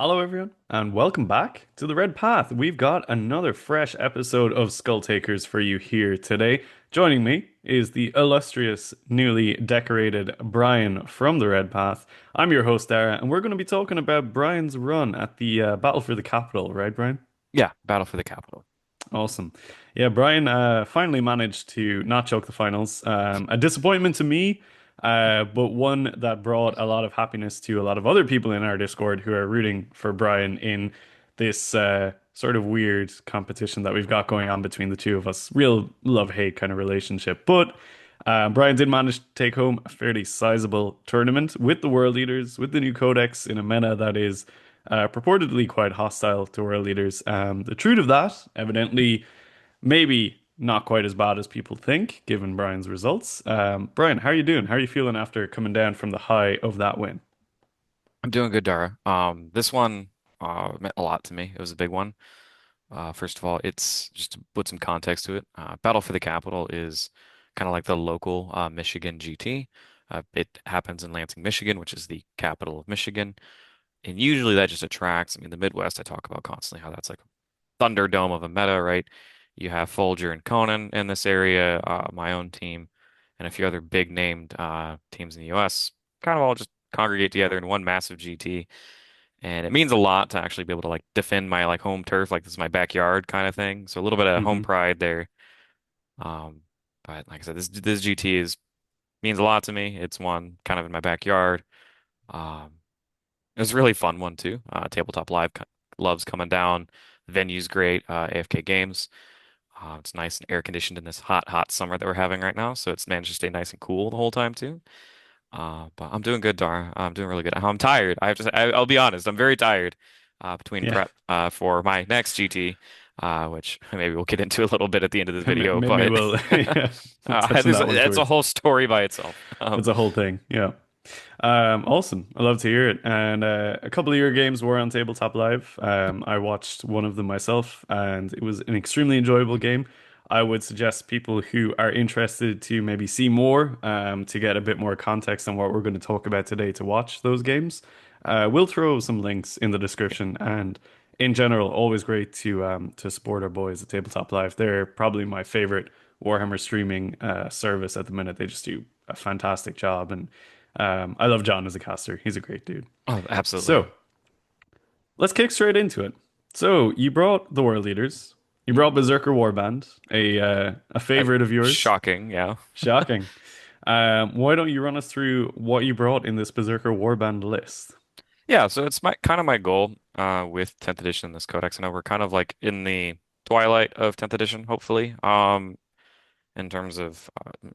Hello, everyone, and welcome back to the Red Path. We've got another fresh episode of Skull Takers for you here today. Joining me is the illustrious, newly decorated Brian from the Red Path. I'm your host, Dara, and we're going to be talking about Brian's run at the Battle for the Capital, right, Brian? Yeah, Battle for the Capital. Awesome. Yeah, Brian finally managed to not choke the finals. A disappointment to me, but one that brought a lot of happiness to a lot of other people in our Discord who are rooting for Brian in this sort of weird competition that we've got going on between the two of us. Real love-hate kind of relationship. But Brian did manage to take home a fairly sizable tournament with the world leaders, with the new codex in a meta that is purportedly quite hostile to world leaders. The truth of that, evidently, maybe not quite as bad as people think, given Brian's results. Brian, how are you doing? How are you feeling after coming down from the high of that win? I'm doing good, Dara. This one meant a lot to me. It was a big one. First of all, it's just to put some context to it. Battle for the Capital is kind of like the local Michigan GT. It happens in Lansing, Michigan, which is the capital of Michigan. And usually that just attracts, I mean, the Midwest, I talk about constantly how that's like a thunderdome of a meta, right? You have Folger and Conan in this area, my own team, and a few other big named teams in the US kind of all just congregate together in one massive GT. And it means a lot to actually be able to like defend my like home turf, like this is my backyard kind of thing. So a little bit of home Hmm. pride there. Um, but like I said, this GT is means a lot to me. It's one kind of in my backyard. Um, it was a really fun one too. Tabletop Live loves coming down. The venue's great. AFK Games. It's nice and air conditioned in this hot, hot summer that we're having right now. So it's managed to stay nice and cool the whole time too. But I'm doing good, Dar. I'm doing really good. I'm tired. I have to say, I'll be honest. I'm very tired between Yeah, prep for my next GT, which maybe we'll get into a little bit at the end of this video. maybe But we'll yeah, we'll touch on that one that's a towards. whole story by itself. It's a whole thing. Yeah. Awesome. I love to hear it. And a couple of your games were on Tabletop Live. I watched one of them myself, and it was an extremely enjoyable game. I would suggest people who are interested to maybe see more, to get a bit more context on what we're going to talk about today, to watch those games. We'll throw some links in the description. And in general, always great to support our boys at Tabletop Live. They're probably my favorite Warhammer streaming service at the minute. They just do a fantastic job, and I love John as a caster. He's a great dude. Oh, absolutely. So let's kick straight into it. So you brought the world leaders. You brought Berserker Warband, a I, favorite of yours. shocking, yeah. Shocking. Why don't you run us through what you brought in this Berserker Warband list? Yeah, so it's my kind of my goal with 10th edition in this codex. I know we're kind of like in the twilight of 10th edition, hopefully. In terms of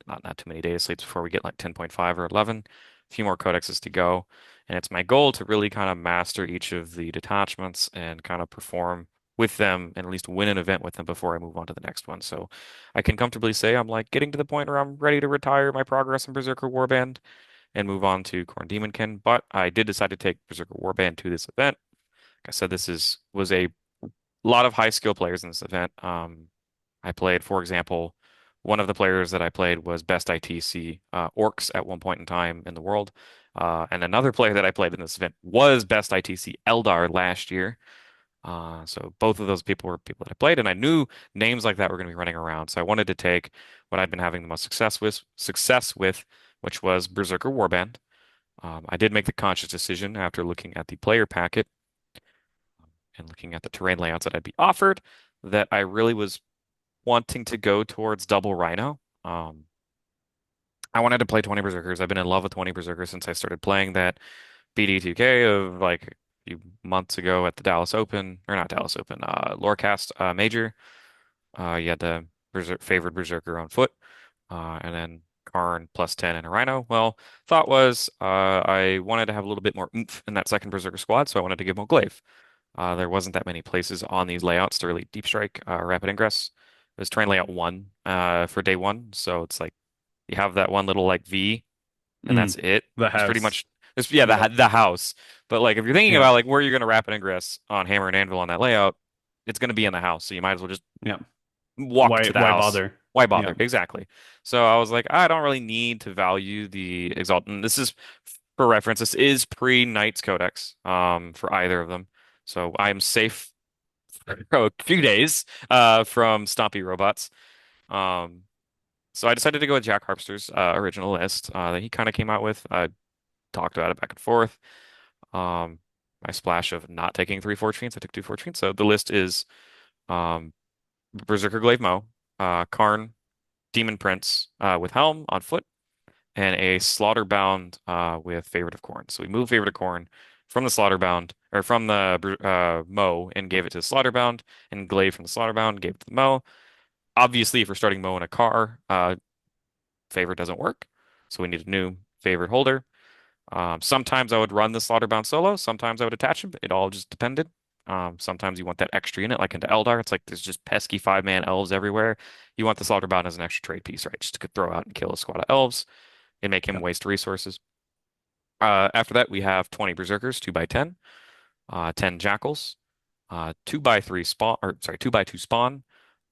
not too many data slates before we get like 10.5 or 11. A few more codexes to go. And it's my goal to really kind of master each of the detachments and kind of perform with them and at least win an event with them before I move on to the next one. So I can comfortably say I'm like getting to the point where I'm ready to retire my progress in Berserker Warband and move on to Khorne Demonkin. But I did decide to take Berserker Warband to this event. Like I said, this is was a lot of high skill players in this event. I played, for example, one of the players that I played was best ITC Orcs at one point in time in the world. And another player that I played in this event was best ITC Eldar last year. So both of those people were people that I played, and I knew names like that were going to be running around. So I wanted to take what I'd been having the most success with, which was Berserker Warband. I did make the conscious decision after looking at the player packet and looking at the terrain layouts that I'd be offered that I really was wanting to go towards double Rhino. I wanted to play 20 Berserkers. I've been in love with 20 Berserkers since I started playing that BD2K of like a few months ago at the Dallas Open, or not Dallas Open, Lorecast Major. You had the favored Berserker on foot, and then Kharn plus 10 and a Rhino. Well, thought was I wanted to have a little bit more oomph in that second Berserker squad, so I wanted to give him a Glaive. There wasn't that many places on these layouts to really deep strike rapid ingress. It was terrain layout one for day one, so it's like you have that one little like V, and that's Mm, it. the It's pretty house. much it's yeah Yeah. the house. But like if you're thinking Yeah. about like where you're gonna rapid ingress on Hammer and Anvil on that layout, it's gonna be in the house, so you might as well just Yeah. walk to the Why house. bother? Why Yeah. bother? Exactly. So I was like, I don't really need to value the Exalt. And this is for reference. This is pre-Knights Codex, for either of them. So I'm safe for a few days, from Stompy robots. Um, so I decided to go with Jack Harpster's original list that he kind of came out with. I talked about it back and forth. Um, my splash of not taking three Forgefiends, I took two Forgefiends. So the list is um, Berserker Glaive MoE, Kharn, Demon Prince with Helm on foot, and a Slaughter Bound with Favorite of Khorne. So we moved Favorite of Khorne from the Slaughter Bound, or from the MoE, and gave it to the Slaughter Bound, and Glaive from the Slaughter Bound gave it to the MoE. Obviously, if we're starting MoE in a car, Favorite doesn't work, so we need a new Favorite holder. Sometimes I would run the Slaughterbound solo. Sometimes I would attach him. It all just depended. Sometimes you want that extra unit, like into Eldar. It's like there's just pesky five-man elves everywhere. You want the Slaughterbound as an extra trade piece, right? Just to throw out and kill a squad of elves and make him Yeah. waste resources. After that, we have 20 Berserkers, 2 by 10, 10 Jackals, 2 by 3 spawn, or sorry, 2 by 2 spawn.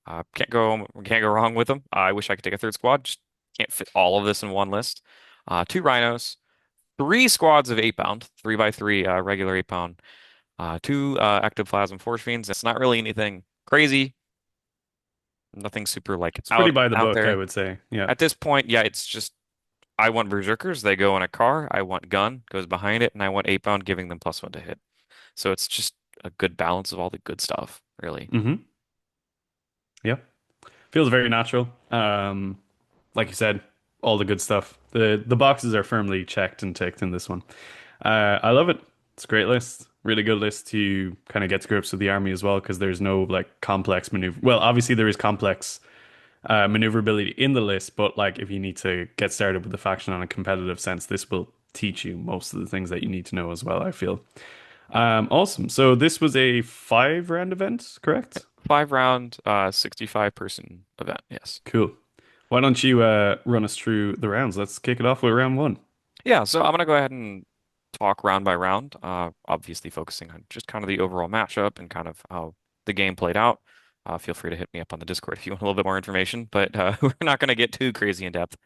Can't go wrong with them. I wish I could take a third squad. Just can't fit all of this in one list. 2 Rhinos, three squads of 8 bound, 3 by 3 regular 8 pound, two ectoplasm force fiends. It's not really anything crazy, nothing super like It's pretty out by the out book, I there. would say. Yeah. At this point, yeah, it's just I want berserkers, they go in a car. I want gun goes behind it, and I want 8 bound giving them +1 to hit. So it's just a good balance of all the good stuff, really. Hmm. Yeah. Feels very natural. Like you said, all the good stuff. The boxes are firmly checked and ticked in this one. I love it. It's a great list. Really good list to kind of get to grips with the army as well, because there's no like complex maneuver. Well, obviously there is complex maneuverability in the list, but like if you need to get started with the faction on a competitive sense, this will teach you most of the things that you need to know as well, I feel. Awesome. So this was a 5 round event, correct? 5 round, 65 person event. Yes. Cool. Why don't you run us through the rounds? Let's kick it off with round one. Yeah, so I'm gonna go ahead and talk round by round, obviously focusing on just kind of the overall matchup and kind of how the game played out. Feel free to hit me up on the Discord if you want a little bit more information, but we're not going to get too crazy in depth.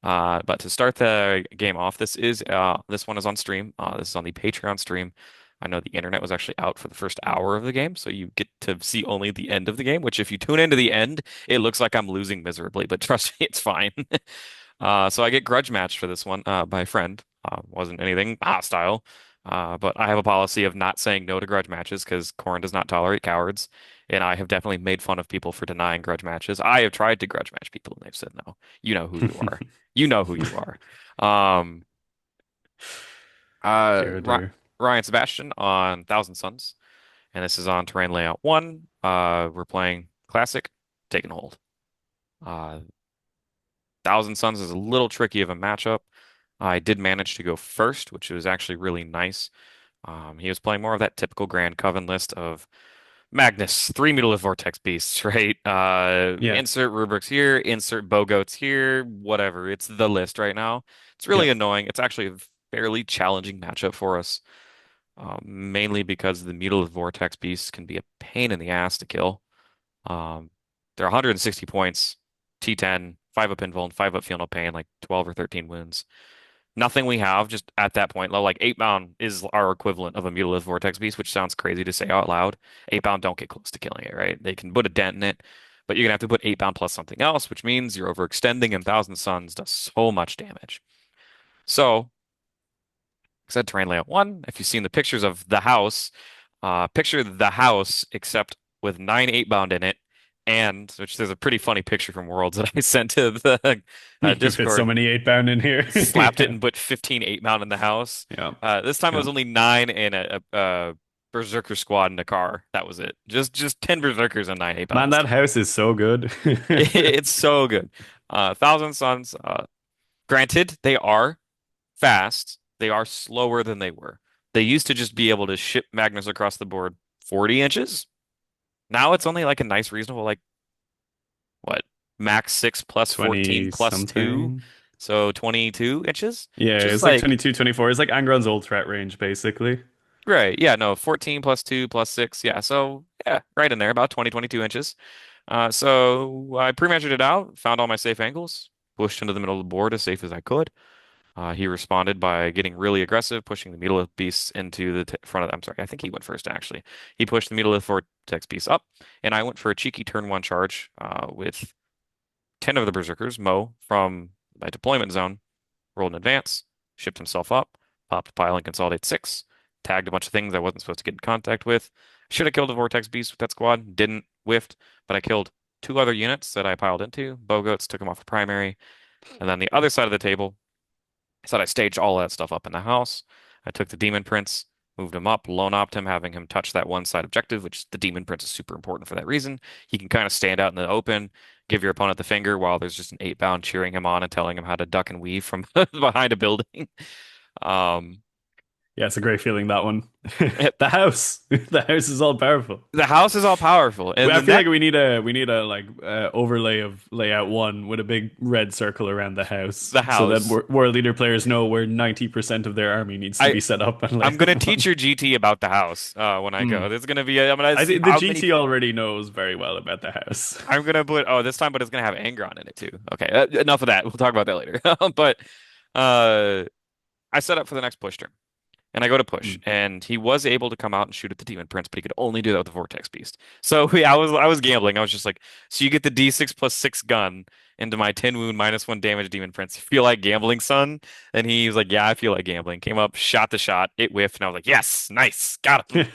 But to start the game off, this one is on stream. This is on the Patreon stream. I know the internet was actually out for the first hour of the game, so you get to see only the end of the game, which if you tune into the end, it looks like I'm losing miserably, but trust me, it's fine. So I get grudge matched for this one by a friend. Wasn't anything hostile, but I have a policy of not saying no to grudge matches because Khorne does not tolerate cowards, and I have definitely made fun of people for denying grudge matches. I have tried to grudge match people, and they've said no. You know who you are. You know who you are. Um, Dear, oh Ry dear. Ryan Sebastian on Thousand Suns, and this is on terrain layout one. We're playing classic, taking hold. Uh, Thousand Suns is a little tricky of a matchup. I did manage to go first, which was actually really nice. He was playing more of that typical Grand Coven list of Magnus, three Mutalith Vortex Beasts, right? Yeah. Insert rubrics here, insert Bogoats here, whatever. It's the list right now. It's Yeah. really annoying. It's actually a fairly challenging matchup for us, mainly because the Mutalith Vortex Beasts can be a pain in the ass to kill. Um, they're 160 points, T10, 5 up invuln, 5 up feel no pain, like 12 or 13 wounds. Nothing we have just at that point. Like 8 bound is our equivalent of a Mutalith Vortex Beast, which sounds crazy to say out loud. 8 bound don't get close to killing it, right? They can put a dent in it, but you're gonna have to put 8 bound plus something else, which means you're overextending, and Thousand Suns does so much damage. So, I said terrain layout one. If you've seen the pictures of the house, picture the house except with 9 8 bound in it, and which there's a pretty funny picture from Worlds that I sent to the You fit so Discord. many 8 bound in here. Slapped it and put 15 8 mount in the house. Yeah. This time it Yeah. was only nine in a berserker squad in a car. That was it. Just 10 berserkers and 9 8 bound Man, this that time. house is so good. It's so good. Thousand Suns, granted, they are fast. They are slower than they were. They used to just be able to ship Magnus across the board. 40 inches. Now it's only like a nice, reasonable, like what? Max 6 plus 14 20 plus 2. something. So 22 inches, Yeah, which is it's like like, 22, 24. It's like Angron's old threat range, basically. right. Yeah, no, 14 plus 2 plus 6. Yeah. So yeah, right in there, about 20, 22 inches. So I pre-measured it out, found all my safe angles, pushed into the middle of the board as safe as I could. He responded by getting really aggressive, pushing the Megalith beasts into the t front of. I'm sorry, I think he went first actually. He pushed the Megalith vortex beasts up, and I went for a cheeky turn one charge with 10 of the Berserkers. Mo from my deployment zone rolled in advance, shipped himself up, popped pile and consolidate six, tagged a bunch of things I wasn't supposed to get in contact with. Should have killed a vortex beast with that squad, didn't, whiffed, but I killed two other units that I piled into. Bowgoats took them off the primary, and then the other side of the table. Said I staged all that stuff up in the house. I took the Demon Prince, moved him up, lone opt him, having him touch that one side objective, which the Demon Prince is super important for that reason. He can kind of stand out in the open, give your opponent the finger while there's just an 8 bound cheering him on and telling him how to duck and weave from behind a building. Um, Yeah, it's a great feeling, that one. The house. The house is all powerful. the house is all powerful, and I then feel that like we need a like overlay of layout one with a big red circle around the house the so that house. war leader players know where 90% of their army needs to I be set up and I'm gonna layout teach one. your GT about the house when I go. Mm. There's gonna be I'm gonna I see think the how many. GT already knows very well about the house. I'm gonna put this time, but it's gonna have Angron in it too. Okay, enough of that. We'll talk about that later. But uh, I set up for the next push turn, and I go to push, Mm. and he was able to come out and shoot at the Demon Prince, but he could only do that with the Vortex Beast. So I was gambling. I was just like, so you get the D6 plus 6 gun into my 10 wound minus 1 damage Demon Prince. You feel like gambling, son? And he was like, yeah, I feel like gambling. Came up, shot the shot, it whiffed, and I was like, yes, nice, got him.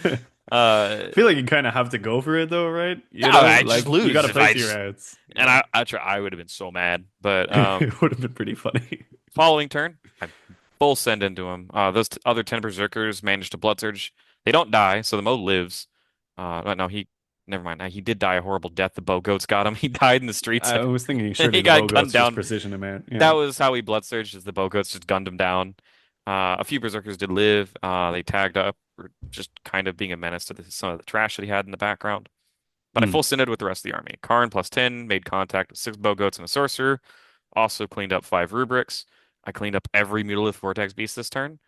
Uh, I feel like you kind of have to go for it though, right? yeah, I just Like you got lose to if play I to your just outs. and Yeah. I would have been so mad. But It would have been pretty funny. following turn, I full send into him. Those t other 10 berserkers managed to blood surge. They don't die, so the mode lives. No, he never mind. He did die a horrible death. The bow goats got him. He died in the streets. I was thinking He surely the got gunned Bogots just down. precision him out. That Yeah. was how he blood surged. Is the bow goats just gunned him down. A few berserkers did live. They tagged up, or just kind of being a menace to some of the trash that he had in the background. But I Mm. full sended with the rest of the army. Kharn plus 10 made contact with 6 bowgoats and a sorcerer. Also cleaned up 5 rubrics. I cleaned up every Mutalith Vortex beast this turn.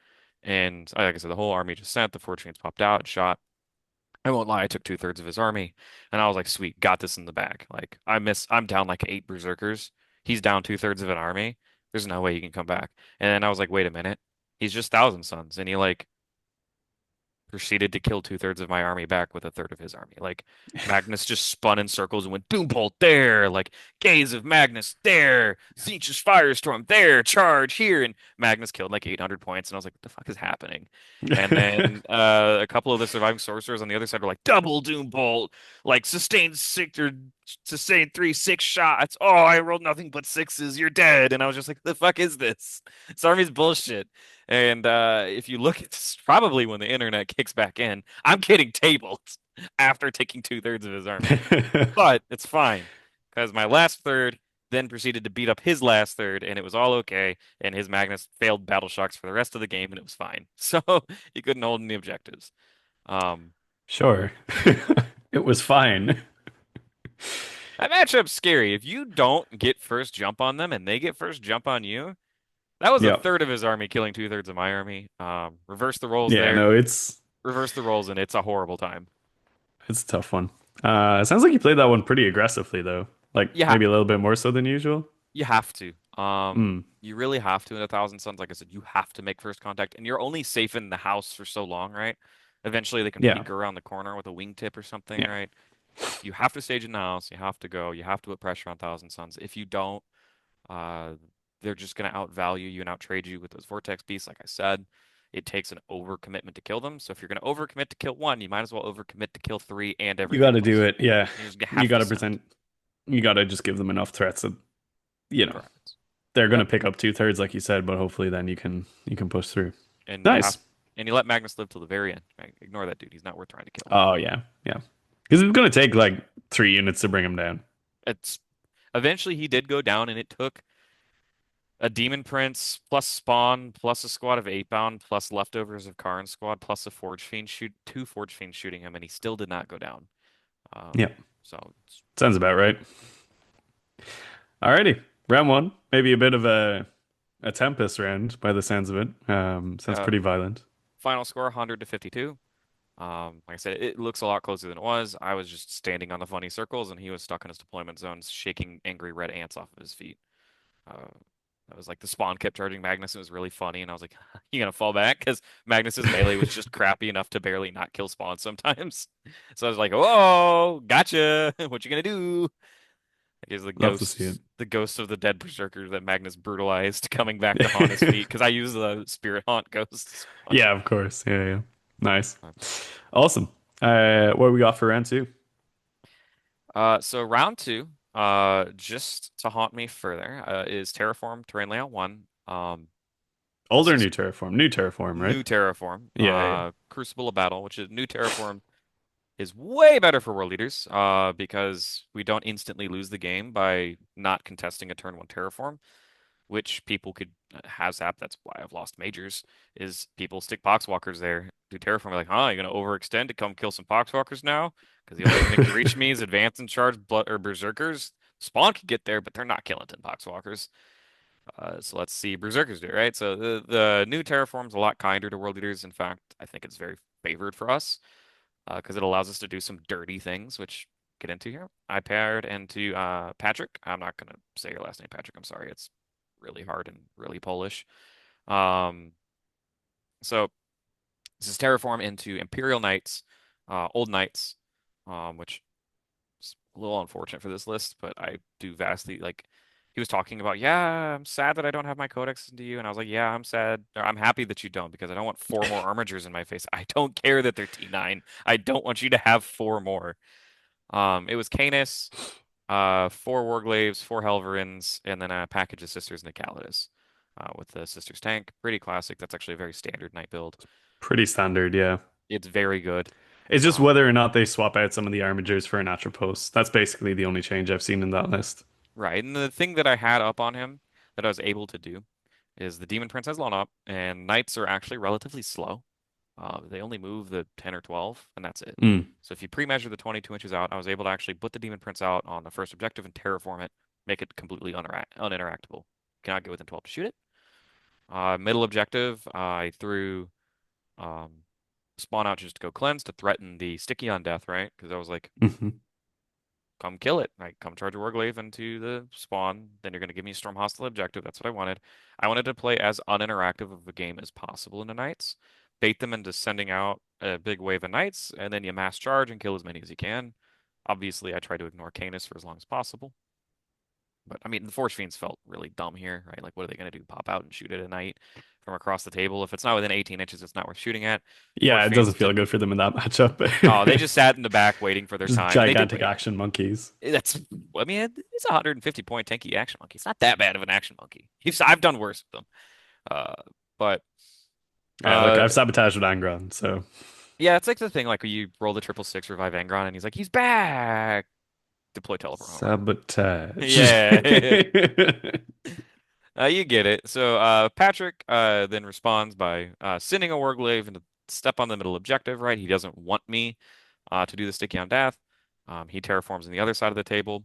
And like I said, the whole army just sent. The Forgefiends popped out and shot. I won't lie, I took 2/3 of his army. And I was like, sweet, got this in the bag. Like, I'm down like 8 berserkers. He's down 2/3 of an army. There's no way he can come back. And then I was like, wait a minute. He's just Thousand Sons. And he like proceeded to kill 2/3 of my army back with a third of his army. Like Magnus just spun in circles and went Doombolt there, like Gaze of Magnus there, Tzeentch's Firestorm there, charge here, and Magnus killed like 800 points, and I was like, what the fuck is happening? And then a couple of the surviving sorcerers on the other side were like double Doombolt, like sustained six or sustained 3 6 shots. Oh, I rolled nothing but sixes. You're dead. And I was just like, the fuck is this? This army's bullshit. And if you look at this, probably when the internet kicks back in, I'm getting tabled after taking 2/3 of his army. But it's fine because my last third then proceeded to beat up his last third, and it was all okay. And his Magnus failed battle shocks for the rest of the game, and it was fine. So he couldn't hold any objectives. Um, Sure. It was fine. that matchup's scary. If you don't get first jump on them and they get first jump on you, that was a Yeah. third of his army killing 2/3 of my army. Reverse the roles Yeah, there. no, Reverse the roles, and it's a horrible time. it's a tough one. It sounds like you played that one pretty aggressively though. Like You ha maybe a little bit more so than usual. you have to. Mm. You really have to in a Thousand Suns. Like I said, you have to make first contact, and you're only safe in the house for so long, right? Eventually, they can Yeah. peek around the corner with a wingtip or something, Yeah. right? You have to stage in the house. You have to go. You have to put pressure on Thousand Suns. If you don't, uh, they're just going to outvalue you and outtrade you with those Vortex beasts. Like I said, it takes an overcommitment to kill them. So if you're going to overcommit to kill one, you might as well overcommit to kill three and You got everything to do else. it. Yeah. You just You have got to to send. present you got to just give them enough threats that you know Correct. they're going to Yep. pick up 2/3 like you said, but hopefully then you can push through. And you have Nice. and you let Magnus live till the very end. Right? Ignore that dude. He's not worth trying to kill. Oh yeah. Yeah. Because it's going to take like 3 units to bring him down. It's eventually he did go down, and it took a Demon Prince plus Spawn plus a squad of 8-bound plus leftovers of Kharn squad plus a Forge Fiend shoot two Forge Fiends shooting him, and he still did not go down. Um, Yeah, so it's sounds about right. Alrighty, round one. Maybe a bit of a Tempest round by the sounds of it. Sounds uh, pretty violent. final score 100 to 52. Like I said, it looks a lot closer than it was. I was just standing on the funny circles, and he was stuck in his deployment zones, shaking angry red ants off of his feet. Uh, that was like the spawn kept charging Magnus. It was really funny, and I was like, "You gonna fall back?" Because Magnus's melee was just crappy enough to barely not kill spawn sometimes. So I was like, "Oh, gotcha! What you gonna do?" Like, here's Love to see it. the ghost of the dead berserker that Magnus brutalized, coming back to haunt his feet. Because I use the spirit haunt ghost spawn. Yeah, of course. Yeah, yeah. Nice. Uh, Awesome. What we got for round two? so round two, just to haunt me further, is Terraform Terrain Layout 1. Old This or is new Terraform? New Terraform, right? new Terraform, Yeah, yeah. Crucible of Battle, which is new Terraform is way better for world leaders, because we don't instantly lose the game by not contesting a turn one Terraform, which people could has happened. That's why I've lost majors. Is people stick poxwalkers there, do Terraform, like, huh? You're gonna overextend to come kill some poxwalkers now? Because the only thing that can reach me is advance and charge blood or berserkers. Spawn can get there, but they're not killing 10 poxwalkers. So let's see berserkers do, right? So the new Terraform's a lot kinder to world leaders. In fact, I think it's very favored for us because it allows us to do some dirty things, which get into here. I paired into Patrick. I'm not gonna say your last name, Patrick. I'm sorry. It's really hard and really Polish. Um, so this is Terraform into Imperial Knights, Old Knights, which is a little unfortunate for this list, but I do vastly like. He was talking about, yeah, I'm sad that I don't have my codex into you, and I was like, yeah, I'm sad. Or, I'm happy that you don't because I don't want four more armigers in my face. I don't care that they're T9. I don't want you to have four more. It was Canis, four Warglaves, four Helverins, and then a package of Sisters Nicalitas, with the Sisters tank. Pretty classic. That's actually a very standard knight build. Pretty standard, yeah. It's very good. It's just Um, whether or not they swap out some of the armigers for a natural post. That's basically the only change I've seen in that list. right. And the thing that I had up on him that I was able to do is the Demon Prince has blown up, and knights are actually relatively slow. They only move the 10 or 12, and that's it. Mm. So if you pre-measure the 22 inches out, I was able to actually put the Demon Prince out on the first objective and terraform it, make it completely uninteractable. Cannot get within 12 to shoot it. Middle objective, I threw um, spawn out just to go cleanse to threaten the sticky on death, right? Because I was like, Hmm. come kill it. Right? Come charge a Warglaive into the spawn. Then you're going to give me a Storm Hostile objective. That's what I wanted. I wanted to play as uninteractive of a game as possible in the Knights. Bait them into sending out a big wave of Knights, and then you mass charge and kill as many as you can. Obviously, I try to ignore Canis for as long as possible. But I mean, the Forgefiends felt really dumb here, right? Like, what are they going to do? Pop out and shoot at a knight from across the table? If it's not within 18 inches, it's not worth shooting at. Yeah, it doesn't Forgefiends feel didn't. good for them in that matchup. Oh, they just sat in the back waiting for their Just time, and they did gigantic wait. action monkeys. That's, I mean, it's a 150 point tanky action monkey. It's not that bad of an action monkey. I've done worse with them. Uh, but Yeah, look, uh, I've sabotaged with Angron, so yeah, it's like the thing like when you roll the 666 revive Angron, and he's like, he's back. Deploy teleport home, right? sabotage. Yeah, you get it. So Patrick then responds by sending a Warglaive into step on the middle objective. Right, he doesn't want me to do the sticky on death. He terraforms on the other side of the table.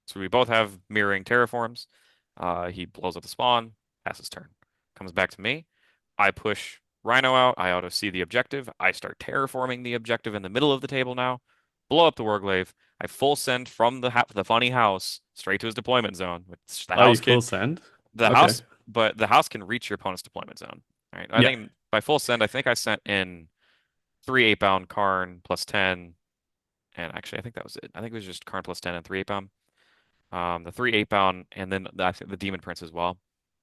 So we both have mirroring terraforms. He blows up the spawn, passes turn. Comes back to me. I push Rhino out. I auto see the objective. I start terraforming the objective in the middle of the table now. Blow up the Warglaive. I full send from the funny house straight to his deployment zone. Which the Oh, you house full can send? the Okay. house, but the house can reach your opponent's deployment zone. All right. I Yeah. think by full send, I think I sent in three 8-bound Kharn plus 10, and actually I think that was it. I think it was just Kharn plus 10 and three 8-bound. The three 8-bound, and then I think the Demon Prince as well.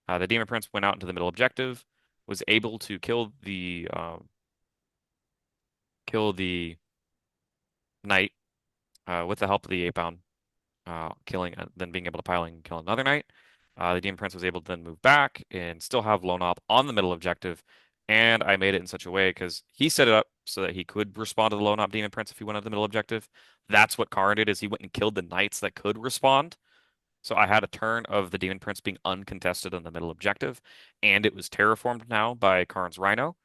The Demon Prince went out into the middle objective, was able to kill the knight with the help of the 8-bound, killing then being able to pile and kill another knight. The Demon Prince was able to then move back and still have lone op on the middle objective. And I made it in such a way because he set it up so that he could respond to the lone op Demon Prince if he went on the middle objective. That's what Kharn did is he went and killed the knights that could respond. So I had a turn of the Demon Prince being uncontested in the middle objective, and it was terraformed now by Kharn's Rhino.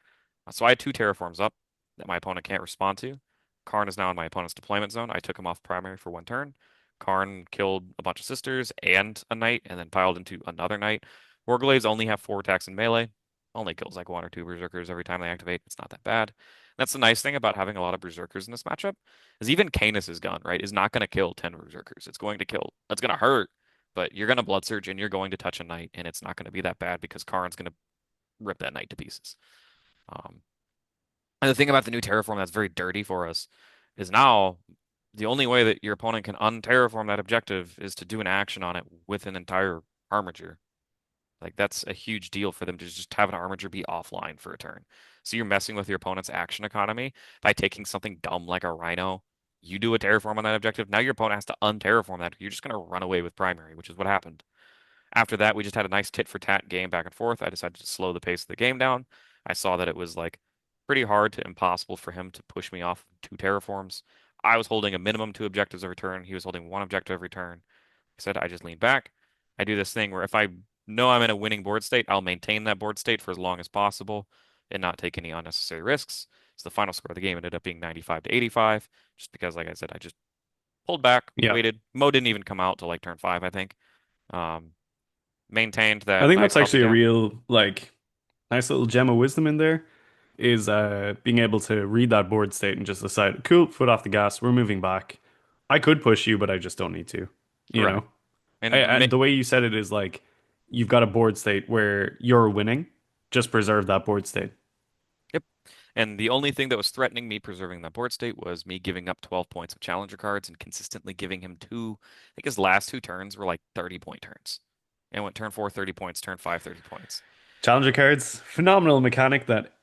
So I had two terraforms up that my opponent can't respond to. Kharn is now in my opponent's deployment zone. I took him off primary for one turn. Kharn killed a bunch of sisters and a knight, and then piled into another knight. Warglaives only have four attacks in melee. Only kills like one or two berserkers every time they activate. It's not that bad. That's the nice thing about having a lot of berserkers in this matchup, is even Canis' gun, right, is not going to kill 10 berserkers. It's going to hurt, but you're going to blood surge and you're going to touch a knight, and it's not going to be that bad because Kharn's going to rip that knight to pieces. Um, and the thing about the new terraform that's very dirty for us is now the only way that your opponent can unterraform that objective is to do an action on it with an entire armature. Like that's a huge deal for them to just have an armature be offline for a turn. So you're messing with your opponent's action economy by taking something dumb like a rhino. You do a terraform on that objective. Now your opponent has to unterraform that. You're just going to run away with primary, which is what happened. After that, we just had a nice tit for tat game back and forth. I decided to slow the pace of the game down. I saw that it was like pretty hard to impossible for him to push me off two terraforms. I was holding a minimum two objectives every turn. He was holding one objective every turn. I said I just lean back. I do this thing where if I know I'm in a winning board state, I'll maintain that board state for as long as possible and not take any unnecessary risks. So the final score of the game ended up being 95 to 85, just because, like I said, I just pulled back, Yeah. waited. Mo didn't even come out till like turn five, I think. Um, Maintained I that think that's nice healthy actually a gap. real like nice little gem of wisdom in there is being able to read that board state and just decide, cool, foot off the gas, we're moving back. I could push you, but I just don't need to. You Right. know? And And the way you said it is like you've got a board state where you're winning, just preserve that board state. yep. And the only thing that was threatening me preserving that board state was me giving up 12 points of challenger cards and consistently giving him two. I think his last two turns were like 30-point turns. And went turn four, 30 points, turn five, 30 points. Challenger cards, phenomenal mechanic that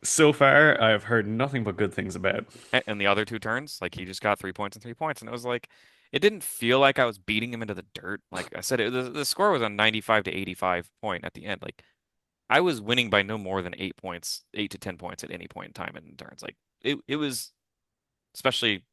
so far I've heard nothing but good things about. And the other two turns, like he just got 3 points and 3 points. And it was like, it didn't feel like I was beating him into the dirt. Like I said, the score was a 95 to 85 point at the end. Like I was winning by no more than 8 points, 8 to 10 points at any point in time in turns. Like it was, especially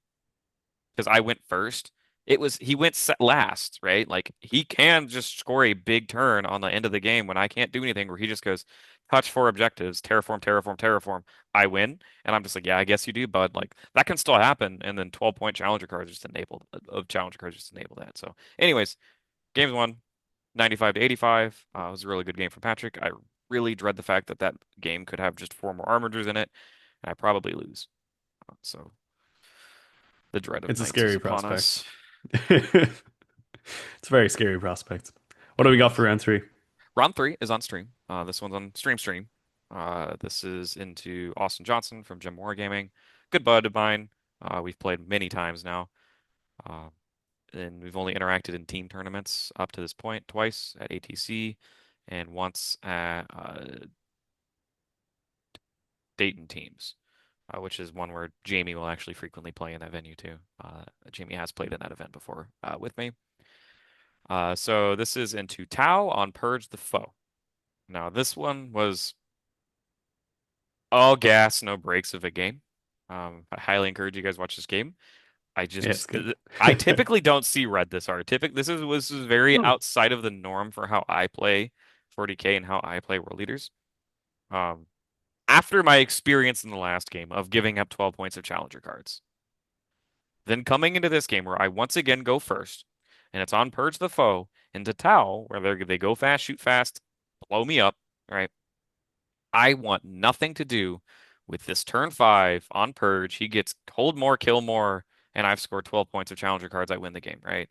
because I went first. It was he went last, right? Like he can just score a big turn on the end of the game when I can't do anything, where he just goes touch four objectives, terraform, terraform, terraform. I win, and I'm just like, yeah, I guess you do, bud. Like that can still happen, and then 12-point challenger cards just enabled of challenger cards just enable that. So, anyways, games won 95 to 85. It was a really good game for Patrick. I really dread the fact that that game could have just four more armigers in it, and I probably lose. So the dread of It's a knights is scary upon prospect. us. It's a very scary prospect. What do It we got for is. round three? Round three is on stream. This one's on stream. This is into Austin Johnson from Gem Wargaming. Good bud of mine. We've played many times now. Uh, and we've only interacted in team tournaments up to this point twice at ATC and once at Dayton teams, which is one where Jamie will actually frequently play in that venue too. Jamie has played in that event before with me. So this is into Tau on Purge the Foe. Now, this one was all gas, no brakes of a game. I highly encourage you guys watch this game. I Yeah, it's just, good. I typically don't see red this hard. This is very Oh, outside of the norm for how I play 40K and how I play World Leaders. Um, After my experience in the last game of giving up 12 points of challenger cards, then coming into this game where I once again go first, and it's on Purge the Foe into Tau, where they go fast, shoot fast, blow me up, right? I want nothing to do with this turn five on Purge. He gets hold more, kill more, and I've scored 12 points of challenger cards. I win the game, right?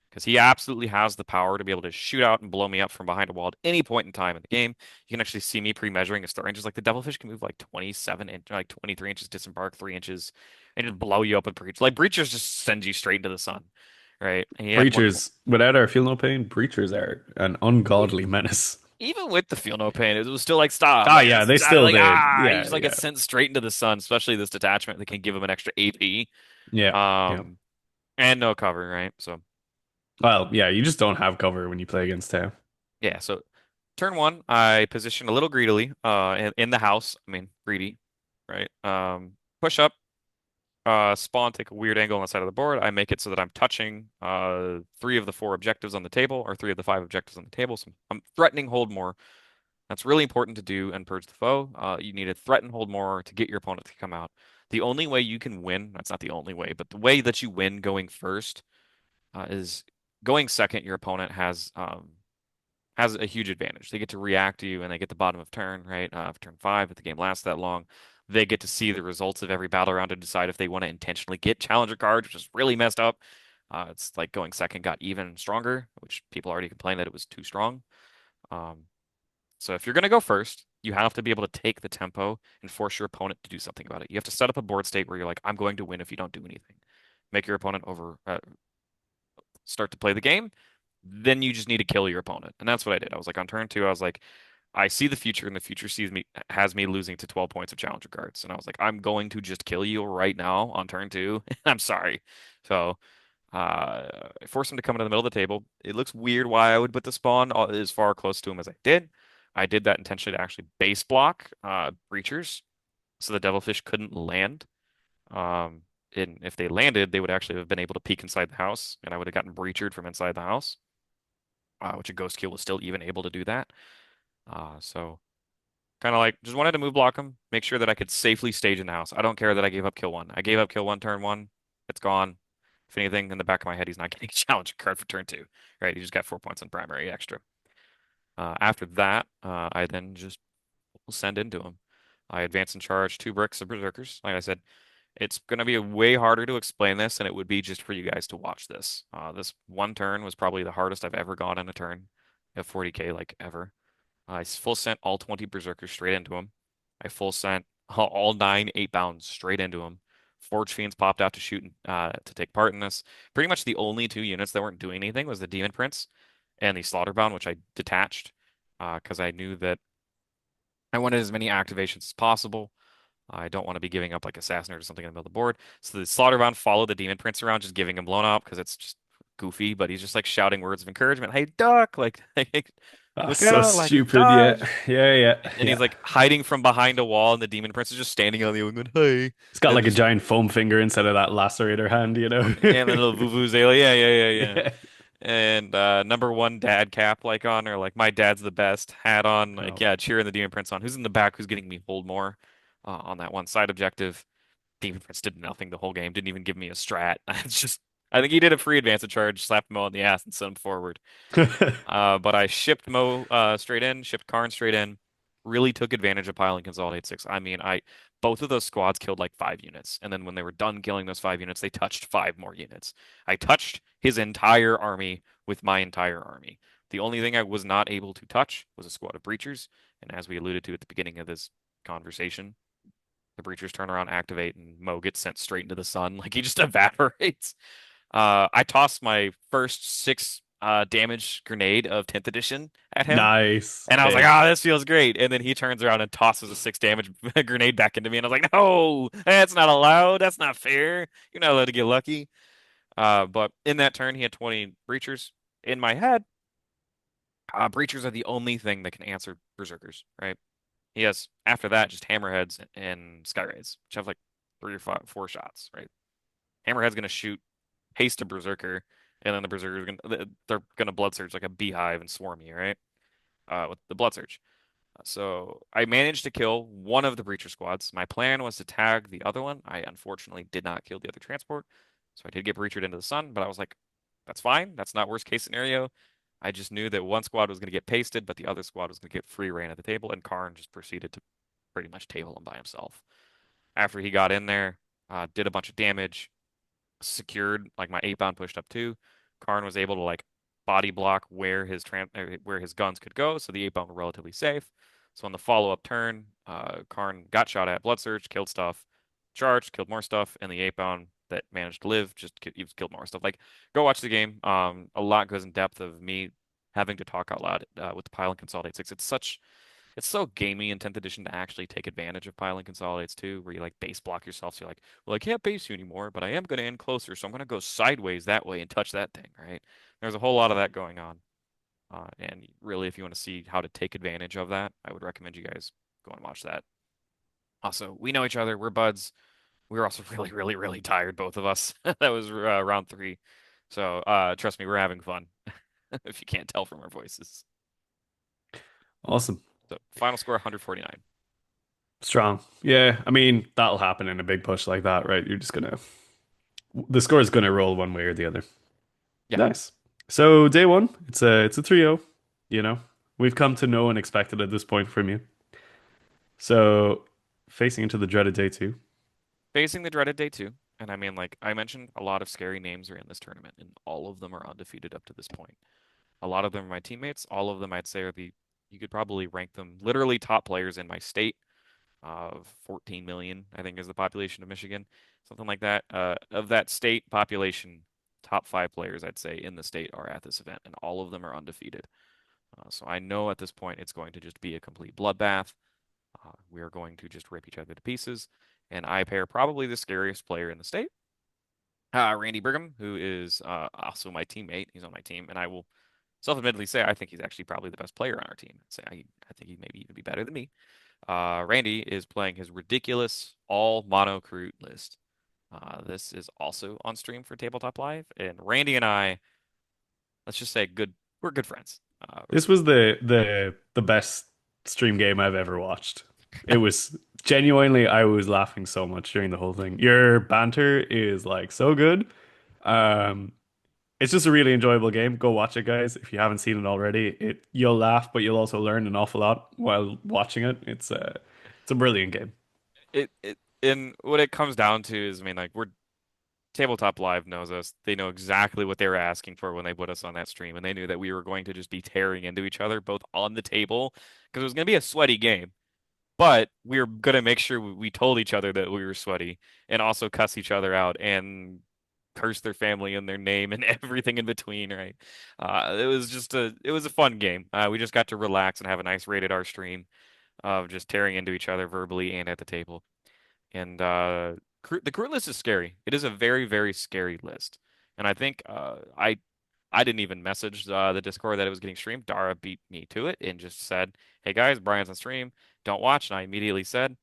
Because he absolutely has the power to be able to shoot out and blow me up from behind a wall at any point in time in the game. You can actually see me pre-measuring his throw ranges. Like the Devilfish can move like 27 inch, like 23 inches, disembark 3 inches, and just blow you up with breach. Like breachers just send you straight into the sun, right? And he had one breachers, without our feel no pain, breachers are an ungodly menace. even with the feel no pain, it was still like stop, Ah, like yeah, they stop, still like did. he Yeah, just like yeah, gets sent straight into the sun, especially this detachment that can give him an extra AP, yeah, yeah. um, and no cover, right? So Well, yeah, you just don't have cover when you play against Tau. yeah, so turn one, I position a little greedily, in the house. I mean, greedy, right? Push up, Spawn, take a weird angle on the side of the board. I make it so that I'm touching three of the four objectives on the table, or three of the five objectives on the table. So I'm threatening hold more. That's really important to do and purge the foe. You need to threaten hold more to get your opponent to come out. The only way you can win, that's not the only way, but the way that you win going first is going second. Your opponent has a huge advantage. They get to react to you and they get the bottom of turn, right? For turn five, if the game lasts that long, they get to see the results of every battle round to decide if they want to intentionally get challenger cards, which is really messed up. It's like going second got even stronger, which people already complained that it was too strong. Um, so if you're going to go first, you have to be able to take the tempo and force your opponent to do something about it. You have to set up a board state where you're like, I'm going to win if you don't do anything. Make your opponent start to play the game, then you just need to kill your opponent. And that's what I did. I was like on turn two, I was like, I see the future, and the future has me losing to 12 points of challenger cards. And I was like, I'm going to just kill you right now on turn two. I'm sorry. So I forced him to come into the middle of the table. It looks weird why I would put the spawn as far close to him as I did. I did that intentionally to actually base block breachers so the devilfish couldn't land. Um, and if they landed, they would actually have been able to peek inside the house, and I would have gotten breachered from inside the house, which a ghost kill was still even able to do that. So kind of like just wanted to move block him, make sure that I could safely stage in the house. I don't care that I gave up kill one. I gave up kill one turn one. It's gone. If anything, in the back of my head, he's not getting a challenge card for turn two. Right? He just got 4 points on primary extra. After that, I then just send into him. I advance and charge 2 bricks of berserkers. Like I said, it's going to be way harder to explain this than it would be just for you guys to watch this. This one turn was probably the hardest I've ever gone in a turn at 40k, like ever. I full sent all 20 berserkers straight into him. I full sent all 9 8 bounds straight into him. Forgefiends popped out to shoot to take part in this. Pretty much the only 2 units that weren't doing anything was the Demon Prince and the Slaughterbound, which I detached because I knew that I wanted as many activations as possible. I don't want to be giving up like Assassin or something in the middle of the board. So the Slaughterbound followed the Demon Prince around, just giving him blown up because it's just goofy, but he's just like shouting words of encouragement. Hey, duck! Like, Oh, look so out! Like, stupid. Yeah, dodge! yeah, yeah, And he's yeah. like hiding from behind a wall, and the Demon Prince is just standing on the wing going, hey. It's got And like a just, giant foam finger instead of that lacerator hand, you know? and then little Vuvuzela, yeah, yeah, yeah, yeah. Yeah. And number one dad cap like on, or like my dad's the best hat on, like, Oh. yeah, cheering the Demon Prince on. Who's in the back? Who's getting me hold more on that one side objective? Demon Prince did nothing the whole game, didn't even give me a strat. It's just, I think he did a free advance charge, slapped Mo on the ass, and sent him forward. But I shipped Mo straight in, shipped Kharn straight in, really took advantage of Pile and Consolidate 6. I mean, I both of those squads killed like 5 units, and then when they were done killing those 5 units, they touched 5 more units. I touched his entire army with my entire army. The only thing I was not able to touch was a squad of breachers, and as we alluded to at the beginning of this conversation, the breachers turn around, activate, and Mo gets sent straight into the sun. Like he just evaporates. I tossed my first 6 damage grenade of 10th edition at him, Nice. and I was like, Hey. "Ah, this feels great." And then he turns around and tosses a 6 damage grenade back into me, and I was like, "No, that's not allowed. That's not fair. You're not allowed to get lucky." But in that turn, he had 20 breachers. In my head, breachers are the only thing that can answer berserkers, right? He has after that just hammerheads and skyrays, which have like 3 or 4 shots, right? Hammerhead's gonna shoot haste a berserker, and then the berserker's gonna they're gonna blood surge like a beehive and swarm you, right? With the blood surge. So I managed to kill one of the breacher squads. My plan was to tag the other one. I unfortunately did not kill the other transport, so I did get breachered into the sun. But I was like, that's fine. That's not worst case scenario. I just knew that one squad was going to get pasted, but the other squad was going to get free reign at the table, and Kharn just proceeded to pretty much table him by himself. After he got in there, did a bunch of damage, secured like my 8 bound pushed up too. Kharn was able to like body block where where his guns could go, so the 8 bound were relatively safe. So on the follow-up turn, Kharn got shot at, blood surge, killed stuff, charged, killed more stuff, and the 8 bound that managed to live just killed more stuff. Like, go watch the game. A lot goes in depth of me having to talk out loud with the Pile and Consolidate 6. It's so gamey in 10th edition to actually take advantage of piling consolidates too, where you like base block yourself. So you're like, well, I can't base you anymore, but I am going to end closer, so I'm going to go sideways that way and touch that thing, right? There's a whole lot of that going on. And really, if you want to see how to take advantage of that, I would recommend you guys go and watch that. Also, we know each other. We're buds. We were also really, really, really tired, both of us. That was round three. So trust me, we're having fun. If you can't tell from our voices. Awesome. So final score 149. Strong. Yeah, I mean, that'll happen in a big push like that, right? The score is gonna roll one way or the other. Yeah. Nice. So day one, it's a 3-0, you know. We've come to know and expect it at this point from you. So facing into the dreaded day two. Facing the dreaded day two. And I mean, like I mentioned, a lot of scary names are in this tournament, and all of them are undefeated up to this point. A lot of them are my teammates. All of them, I'd say, you could probably rank them literally top players in my state of 14 million, I think is the population of Michigan, something like that. Of that state population, top five players, I'd say, in the state are at this event, and all of them are undefeated. So I know at this point it's going to just be a complete bloodbath. We are going to just rip each other to pieces. And I pair probably the scariest player in the state, Randy Brigham, who is also my teammate. He's on my team, and I will self-admittedly say I think he's actually probably the best player on our team. I think he maybe even be better than me. Randy is playing his ridiculous all mono crew list. This is also on stream for Tabletop Live, and Randy and I, let's just say, we're good friends. This was the best stream game I've ever watched. It was genuinely, I was laughing so much during the whole thing. Your banter is like so good. Um, it's just a really enjoyable game. Go watch it, guys. If you haven't seen it already, you'll laugh, but you'll also learn an awful lot while watching it. It's a brilliant game. And what it comes down to is, I mean, like we're Tabletop Live knows us. They know exactly what they were asking for when they put us on that stream, and they knew that we were going to just be tearing into each other, both on the table, because it was going to be a sweaty game. But we were going to make sure we told each other that we were sweaty, and also cuss each other out and curse their family and their name and everything in between, right? It was a fun game. We just got to relax and have a nice rated R stream of just tearing into each other verbally and at the table. And the crew list is scary. It is a very, very scary list. And I think I didn't even message the Discord that it was getting streamed. Dara beat me to it and just said, "Hey guys, Brian's on stream. Don't watch." And I immediately said,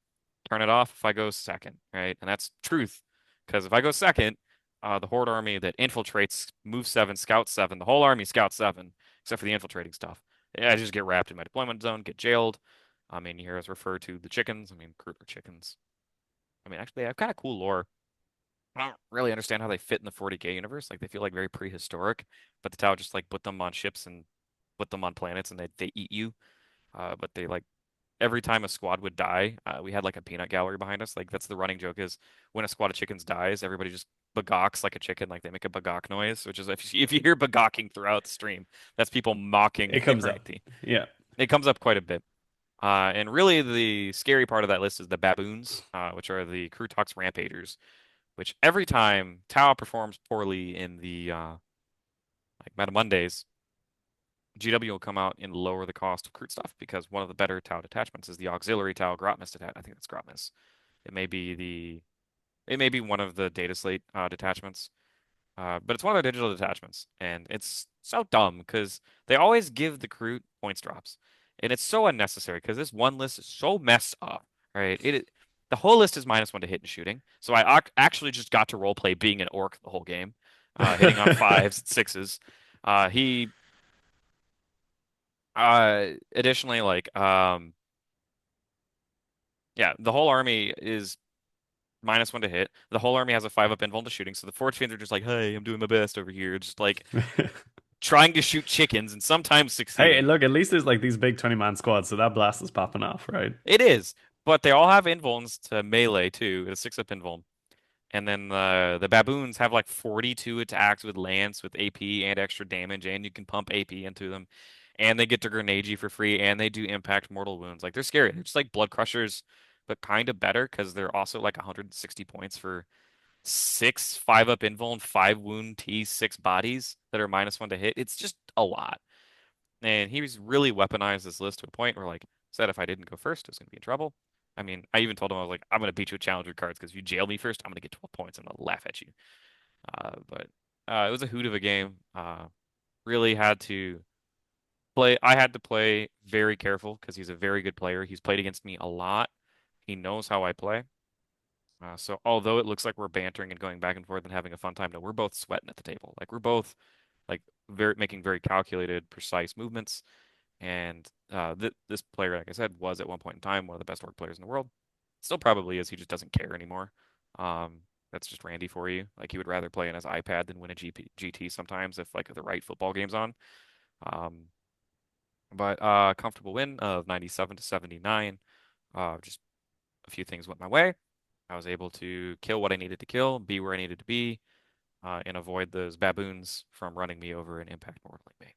"Turn it off if I go second." Right? And that's truth. Because if I go second, the Horde army that infiltrates, move seven, scout seven, the whole army scout seven, except for the infiltrating stuff. I just get wrapped in my deployment zone, get jailed. I mean, you hear us refer to the chickens. I mean, crew are chickens. I mean, actually, they have kind of cool lore. I don't really understand how they fit in the 40K universe. Like, they feel like very prehistoric, but the Tau just like put them on ships and put them on planets and they eat you. But they like every time a squad would die, we had like a peanut gallery behind us. Like, that's the running joke is when a squad of chickens dies, everybody just bagawks like a chicken. Like, they make a bagawk noise, which is if you hear bagawking throughout the stream, that's people mocking It comes up. Randy. Yeah. It comes up quite a bit. And really, the scary part of that list is the baboons, which are the Crew Talks Rampagers, which every time Tau performs poorly in the like Meta Mondays, GW will come out and lower the cost of Crew stuff because one of the better Tau detachments is the auxiliary Tau Grotmist detachment. I think that's Grotmist. It may be the it may be one of the data slate detachments. But it's one of their digital detachments, and it's so dumb because they always give the crew points drops, and it's so unnecessary because this one list is so messed up, right? The whole list is -1 to hit and shooting, so I actually just got to roleplay being an orc the whole game, hitting on fives and sixes. He additionally yeah, the whole army is -1 to hit. The whole army has a 5 up invuln to shooting, so the Forgefiends are just like, hey, I'm doing my best over here, just like trying to shoot chickens and sometimes Hey, succeeding. look, at least there's like these big 20-man squads, so that blast is popping off, right? It is, but they all have invulns to melee too, a 6 up invuln. And then the baboons have like 42 attacks with lance with AP and extra damage, and you can pump AP into them. And they get to grenade you for free, and they do impact mortal wounds. Like they're scary. They're just like blood crushers, but kind of better because they're also like 160 points for six 5 up invuln, 5 wound T, 6 bodies that are -1 to hit. It's just a lot. And he's really weaponized this list to a point where, like, said if I didn't go first, I was going to be in trouble. I mean, I even told him I was like, I'm going to beat you with challenger cards because if you jail me first, I'm going to get 12 points. I'm going to laugh at you. But it was a hoot of a game. Really had to play. I had to play very careful because he's a very good player. He's played against me a lot. He knows how I play. So although it looks like we're bantering and going back and forth and having a fun time, no, we're both sweating at the table. Like we're both like very making very calculated, precise movements. And th this player, like I said, was at one point in time one of the best orc players in the world. Still probably is. He just doesn't care anymore. Um, that's just Randy for you. Like he would rather play on his iPad than win a GT sometimes if like the right football game's on. Um, but comfortable win of 97 to 79. Just a few things went my way. I was able to kill what I needed to kill, be where I needed to be, and avoid those baboons from running me over and impact mortally me.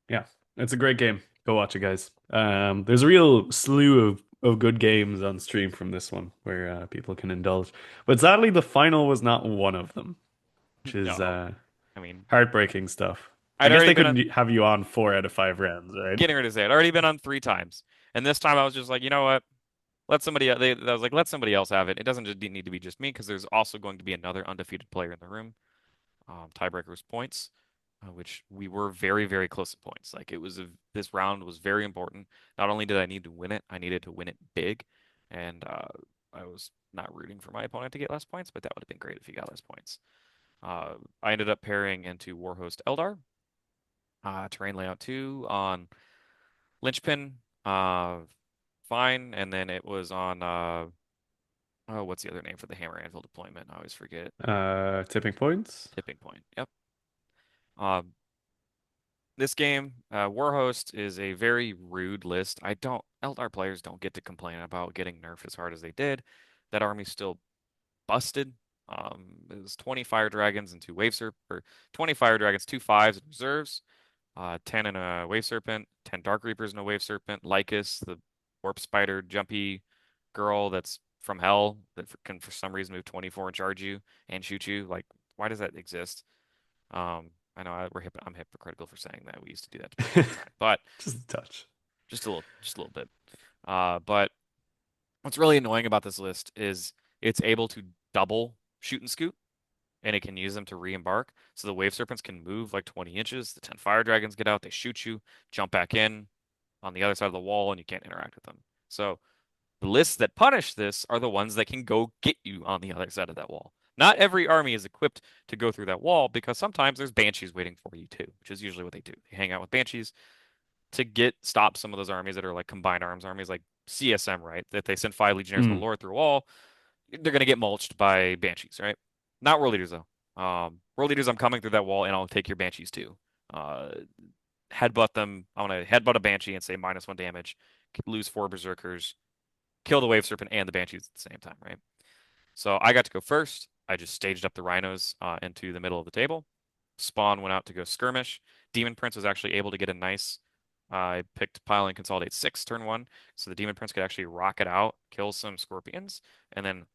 Yeah, it's a great game. Go watch it, guys. There's a real slew of good games on stream from this one where people can indulge. But sadly, the final was not one of them, which is No, I mean, heartbreaking stuff. I I'd guess already they been on, couldn't have you on 4 out of 5 rounds, right? getting ready to say I'd already been on three times, and this time I was just like, you know what? Let somebody. I was like, let somebody else have it. It doesn't just need to be just me because there's also going to be another undefeated player in the room. Tiebreaker was points, which we were very, very close at points. Like this round was very important. Not only did I need to win it, I needed to win it big, and I was not rooting for my opponent to get less points, but that would have been great if he got less points. I ended up pairing into Warhost Eldar, terrain layout 2 on Linchpin, fine, and then it was on oh, what's the other name for the hammer anvil deployment? I always forget. Tipping points. Tipping point. Yep. Um, this game, Warhost is a very rude list. I don't, Eldar players don't get to complain about getting nerfed as hard as they did. That army's still busted. It was 20 fire dragons and two wave serp, or 20 fire dragons, two fives and reserves, 10 in a wave serpent, 10 dark reapers in a wave serpent, Lycus, the warp spider, jumpy girl that's from hell that can for some reason move 24 and charge you and shoot you. Like, why does that exist? I know I'm hypocritical for saying that. We used to do that to people all the time, but Just a touch. just a little bit. But what's really annoying about this list is it's able to double shoot and scoot, and it can use them to re-embark. So the wave serpents can move like 20 inches. The 10 fire dragons get out, they shoot you, jump back in on the other side of the wall, and you can't interact with them. So the lists that punish this are the ones that can go get you on the other side of that wall. Not every army is equipped to go through that wall because sometimes there's banshees waiting for you too, which is usually what they do. They hang out with banshees to get stop some of those armies that are like combined arms armies like CSM, right? That they send 5 legionnaires of the Mm. Lord through a wall, they're gonna get mulched by banshees, right? Not world leaders though. World leaders, I'm coming through that wall and I'll take your banshees too. Uh, Headbutt them. I want to headbutt a banshee and say -1 damage, lose 4 berserkers, kill the wave serpent and the banshees at the same time, right? So I got to go first. I just staged up the rhinos into the middle of the table. Spawn went out to go skirmish. Demon Prince was actually able to get a nice. I picked pile and consolidate 6 turn 1, so the Demon Prince could actually rocket out, kill some scorpions, and then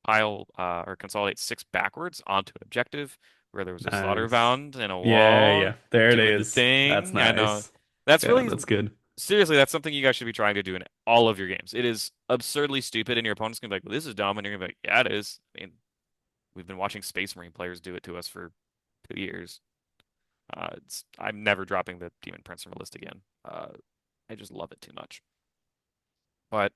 pile or consolidate 6 backwards onto an objective where there was a slaughter Nice. bound and a Yeah, wall yeah. There it doing the is. That's thing. I know nice. that's Yeah, really that's good. seriously, that's something you guys should be trying to do in all of your games. It is absurdly stupid, and your opponent's gonna be like, "Well, this is dumb," and you're gonna be like, "Yeah, it is." I mean, we've been watching Space Marine players do it to us for 2 years. I'm never dropping the Demon Prince from a list again. I just love it too much. But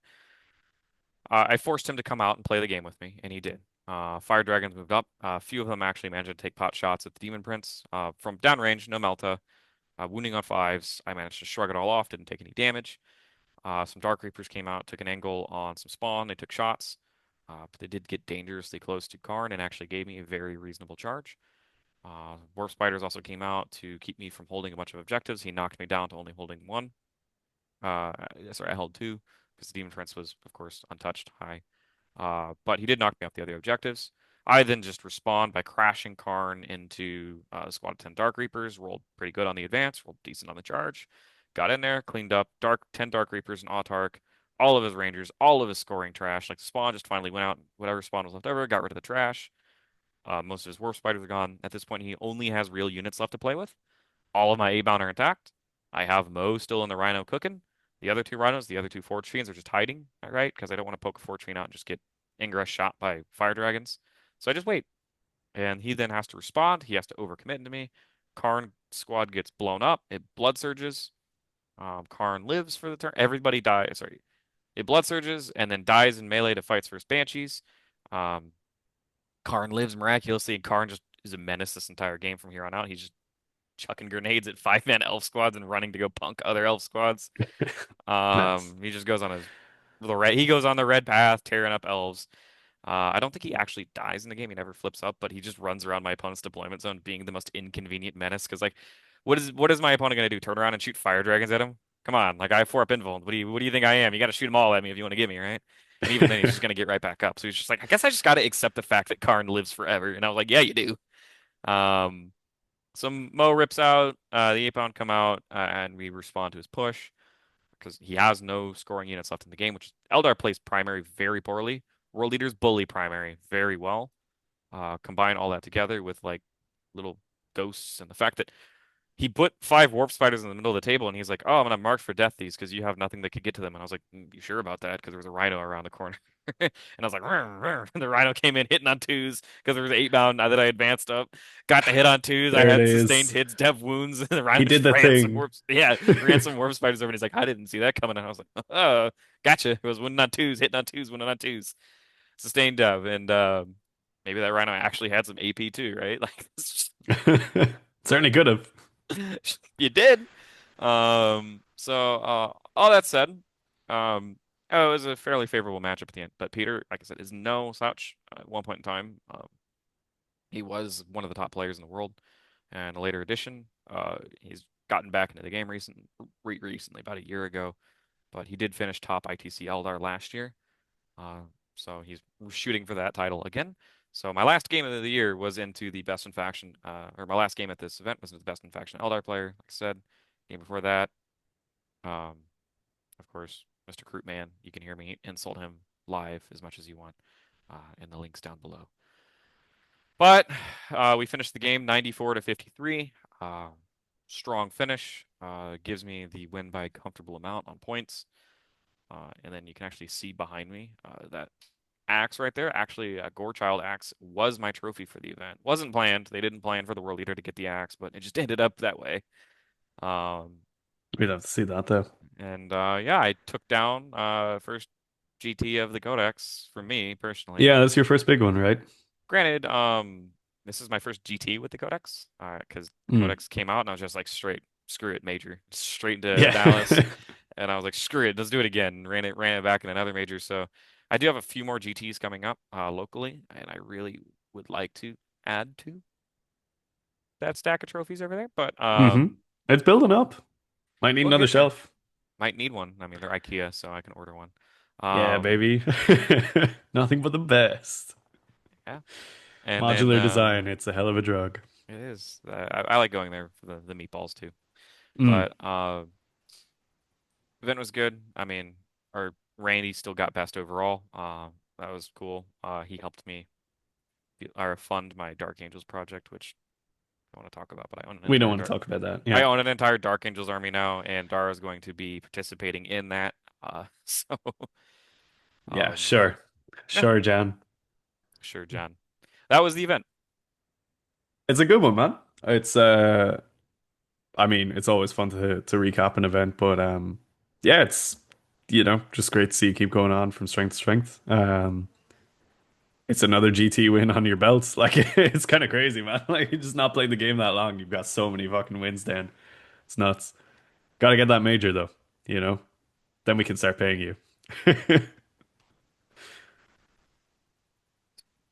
I forced him to come out and play the game with me, and he did. Fire Dragons moved up. A few of them actually managed to take pot shots at the Demon Prince from downrange, no Melta. Wounding on fives. I managed to shrug it all off, didn't take any damage. Some Dark Reapers came out, took an angle on some spawn. They took shots, but they did get dangerously close to Kharn and actually gave me a very reasonable charge. Warp Spiders also came out to keep me from holding a bunch of objectives. He knocked me down to only holding one. Sorry, I held two because the Demon Prince was, of course, untouched high. But he did knock me off the other objectives. I then just respawned by crashing Kharn into a squad of 10 Dark Reapers, rolled pretty good on the advance, rolled decent on the charge, got in there, cleaned up 10 Dark Reapers and Autark, all of his Rangers, all of his scoring trash. Like the spawn just finally went out, whatever spawn was left over, got rid of the trash. Most of his Warp Spiders are gone. At this point, he only has real units left to play with. All of my A-Bound are intact. I have Moe still in the Rhino cooking. The other two Rhinos, the other two Forgefiends are just hiding, right? Because I don't want to poke a Forgefiend out and just get Ingress shot by fire dragons. So I just wait. And he then has to respond. He has to overcommit into me. Kharn squad gets blown up. It blood surges. Kharn lives for the turn. Everybody dies. Sorry. it blood surges and then dies in melee to fights versus banshees. Um, Kharn lives miraculously, and Kharn just is a menace this entire game from here on out. He's just chucking grenades at 5-man elf squads and running to go punk other elf squads. Nice. He just goes on he goes on the red path, tearing up elves. I don't think he actually dies in the game. He never flips up, but he just runs around my opponent's deployment zone, being the most inconvenient menace. Because like, what is my opponent gonna do? Turn around and shoot fire dragons at him? Come on, like I have 4 up invuln. What do you think I am? You got to shoot them all at me if you want to get me, right? And even then, he's just gonna get right back up. So he's just like, I guess I just got to accept the fact that Karn lives forever. And I was like, yeah, you do. Um, some Mo rips out, the 8-pound come out, and we respond to his push because he has no scoring units left in the game, which Eldar plays primary very poorly. World leaders bully primary very well. Combine all that together with like little ghosts and the fact that he put 5 warp spiders in the middle of the table and he's like, "Oh, I'm gonna mark for death these because you have nothing that could get to them." And I was like, "You sure about that?" Because there was a rhino around the corner, and I was like, "Rrr, rrr." And the rhino came in hitting on twos because there was 8-bound now that I advanced up. Got the hit on twos. I There it had sustained is. hits, dev wounds, and the rhino He did just the thing. ran some warp spiders over. And he's like, "I didn't see that coming." And I was like, "Oh, gotcha." It was winning on twos, hitting on twos, winning on twos, sustained dev, and maybe that rhino actually had some AP too, right? Like. Certainly could have. You did. All that said, it was a fairly favorable matchup at the end. But Peter, like I said, is no slouch. At one point in time, he was one of the top players in the world. And a later addition, he's gotten back into the game recently, about a year ago. But he did finish top ITC Eldar last year. Uh, so he's shooting for that title again. So my last game of the year was into the best in faction, or my last game at this event was into the best in faction Eldar player. Like I said, game before that, um, of course, Mr. Crootman. You can hear me insult him live as much as you want, in the links down below. But we finished the game 94 to 53. Strong finish. Gives me the win by a comfortable amount on points. And then you can actually see behind me that axe right there. Actually, a Gorechild axe was my trophy for the event. Wasn't planned. They didn't plan for the World Leader to get the axe, but it just ended up that way. Um, We'd have to see that though. and yeah, I took down first GT of the Codex for me personally. Yeah, that's your first big one, right? Granted, this is my first GT with the Codex, because the Mm. Codex came out and I was just like straight, screw it, major, straight into Dallas. Yeah. And I was like, screw it, let's do it again. Ran it back in another major. So I do have a few more GTs coming up locally, and I really would like to add to that stack of trophies over there. But hmm It's building up. Might need we'll another get there. shelf. Might need one. I mean, they're IKEA, so I can order one. Yeah, Um, baby. Nothing but the best. yeah. And then Modular design, it's a hell of a drug. it is. I like going there for the meatballs too. Mm. But event was good. I mean, our Randy still got best overall. That was cool. He helped me or fund my Dark Angels project, which I want to talk about, but We don't want to talk about that. I Yeah. own an entire Dark Angels army now, and Dara's going to be participating in that. So Yeah, um, sure. yeah, Sure, Jan. sure, John. That was the event. It's a good one, man. It's I mean, it's always fun to recap an event, but yeah, it's just great to see you keep going on from strength to strength. It's another GT win on your belt. Like it's kind of crazy, man. Like you just not played the game that long. You've got so many fucking wins, Dan. It's nuts. Got to get that major though, you know. Then we can start paying you.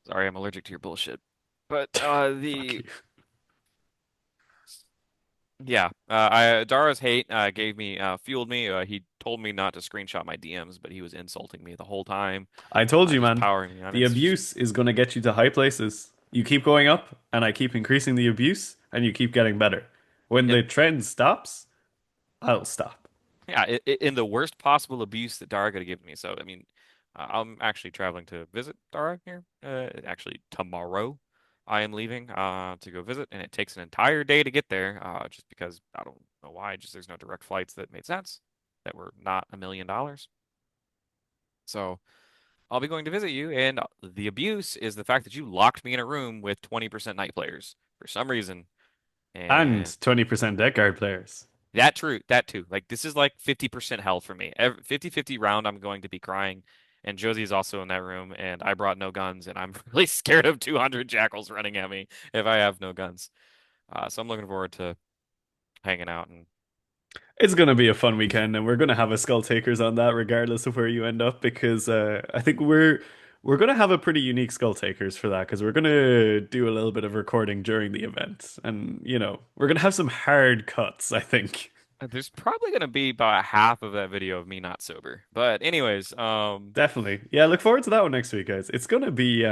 Sorry, I'm allergic to your bullshit. But Fuck the you. yeah, I Dara's hate gave me fueled me. He told me not to screenshot my DMs, but he was insulting me the whole time, I told you, just man. powering me on. The abuse is going to get you to high places. You keep going up, and I keep increasing the abuse, and you keep getting better. When It the trend stops, I'll stop. yeah, in the worst possible abuse that Dara could have given me. So I mean, I'm actually traveling to visit Dara here. Actually tomorrow, I am leaving to go visit, and it takes an entire day to get there. Just because I don't know why. Just there's no direct flights that made sense that were not $1 million. So I'll be going to visit you, and the abuse is the fact that you locked me in a room with 20% night players for some reason. And And 20% deck guard players. That too. Like this is like 50% hell for me. Every 50-50 round, I'm going to be crying. And Josie's also in that room, and I brought no guns, and I'm really scared of 200 jackals running at me if I have no guns. So I'm looking forward to hanging out and It's gonna be a fun weekend, and we're gonna have a Skull Takers on that, regardless of where you end up, because I think we're gonna have a pretty unique Skull Takers for that, because we're gonna do a little bit of recording during the event, and we're gonna have some hard cuts, I think. there's probably gonna be about half of that video of me not sober. But anyways, Definitely, yeah. Look forward to that one next week, guys. It's gonna be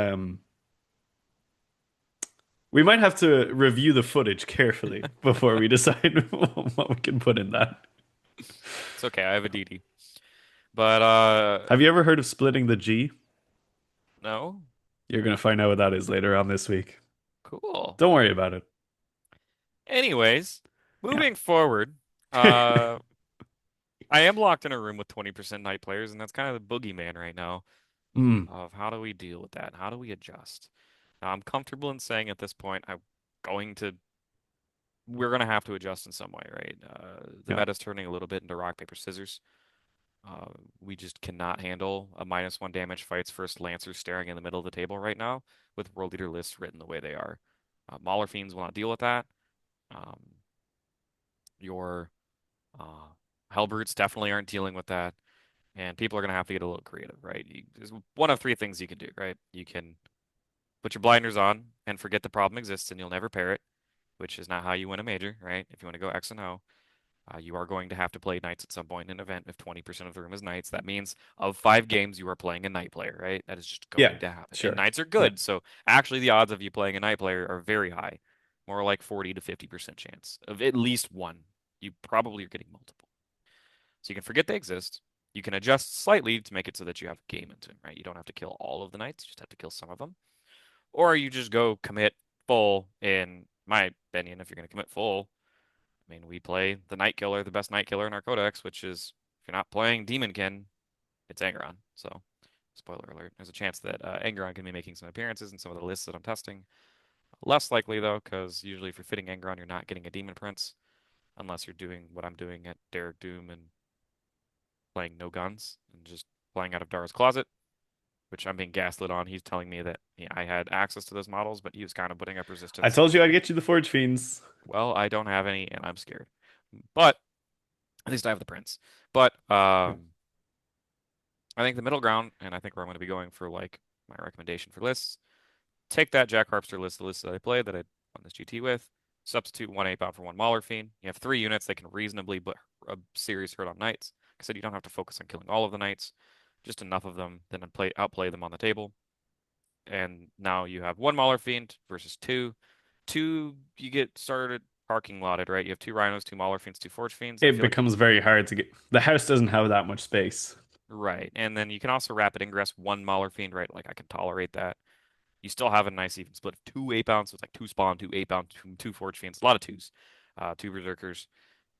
we might have to review the footage carefully before we decide what we can put in that. it's okay. I have a DD. But Have you ever heard of splitting the G? no. You're gonna find out what that is later on this week. Cool. Don't worry about it. Anyways, Yeah. moving forward, uh I am locked in a room with 20% night players, and that's kind of the boogeyman right now Mm, of how do we deal with that? How do we adjust? Now, I'm comfortable in saying at this point going to we're going to have to adjust in some way, right? The yeah. meta's turning a little bit into rock, paper, scissors. We just cannot handle a -1 damage fights first Lancer staring in the middle of the table right now with World Leader lists written the way they are. Mauler Fiends will not deal with that. Um, your uh, Hellbrutes definitely aren't dealing with that. And people are going to have to get a little creative, right? There's one of three things you can do, right? You can put your blinders on and forget the problem exists and you'll never pair it, which is not how you win a major, right? If you want to go X and O, you are going to have to play knights at some point in an event. If 20% of the room is knights, that means of 5 games, you are playing a knight player, right? That is just Yeah. going to happen. And Sure. knights are Yeah. good. So actually, the odds of you playing a knight player are very high, more like 40 to 50% chance of at least one. You probably are getting multiple. So you can forget they exist. You can adjust slightly to make it so that you have a game into them, right? You don't have to kill all of the knights, you just have to kill some of them. Or you just go commit full, in my opinion, if you're going to commit full. I mean, we play the Night Killer, the best Night Killer in our codex, which is, if you're not playing Demonkin, it's Angron. So, spoiler alert, there's a chance that Angron can be making some appearances in some of the lists that I'm testing. Less likely, though, because usually if you're fitting Angron, you're not getting a Demon Prince, unless you're doing what I'm doing at Derek Doom and playing no guns and just playing out of Dara's closet, which I'm being gaslit on. He's telling me that I had access to those models, but he was kind of putting up I resistance. told you I'd get you the Forgefiends. Well, I don't have any, and I'm scared. But at least I have the prince. But I think the middle ground, and I think where I'm going to be going for like my recommendation for lists, take that Jack Harpster list, the list that I played that I won this GT with, substitute 1 8 bound for 1 Mauler Fiend. You have 3 units that can reasonably put a serious hurt on knights. Like I said, you don't have to focus on killing all of the knights, just enough of them, then outplay them on the table. And now you have 1 Mauler Fiend versus two. Two, you get started parking lotted, right? You have 2 rhinos, 2 Mauler Fiends, 2 Forge Fiends. I It feel like becomes very hard to get. The house doesn't have that much space. right. And then you can also rapid ingress 1 Mauler Fiend, right? Like I can tolerate that. You still have a nice even split of 2 8 bounds, so it's like 2 spawn, 2 8 bound, two Forge Fiends, a lot of twos, 2 berserkers.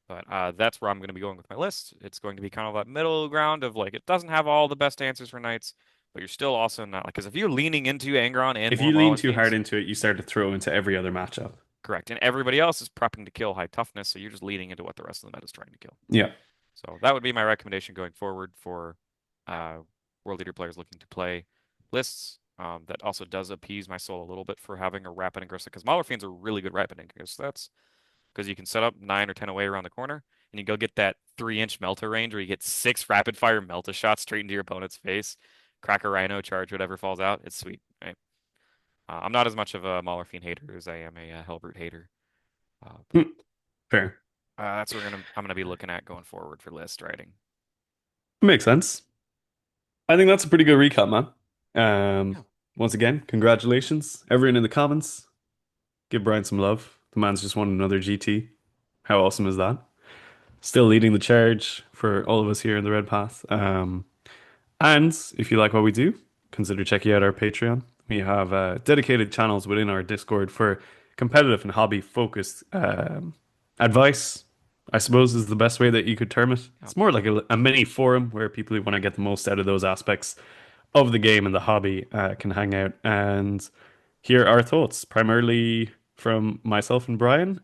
But that's where I'm going to be going with my list. It's going to be kind of that middle ground of like it doesn't have all the best answers for knights, but you're still also not like because if you're leaning into Angron and If more you lean Mauler too hard Fiends, into it, you start to throw into every other matchup. correct, and everybody else is prepping to kill high toughness, so you're just leading into what the rest of the meta is trying to kill. Yeah. So that would be my recommendation going forward for uh, world leader players looking to play lists. That also does appease my soul a little bit for having a rapid aggressive because Mauler Fiends are really good rapid aggressive stats because you can set up 9 or 10 away around the corner and you go get that 3 inch Melta range where you get 6 rapid fire Melta shots straight into your opponent's face, crack a Rhino, charge whatever falls out. It's sweet, right? I'm not as much of a Mauler Fiend hater as I am a Hellbrute hater, but Hmm, fair. that's what I'm gonna be looking at going forward for list writing. Makes sense. I think that's a pretty good recap, man. Yeah. Once again, congratulations, everyone in the comments. Give Brian some love. The man's just won another GT. How awesome is that? Still leading the charge for all of us here in the Red Path. And if you like what we do, consider checking out our Patreon. We have dedicated channels within our Discord for competitive and hobby focused advice, I suppose is the best way that you could term it. Yeah. It's more like a mini forum where people who want to get the most out of those aspects of the game and the hobby can hang out and hear our thoughts, primarily from myself and Brian.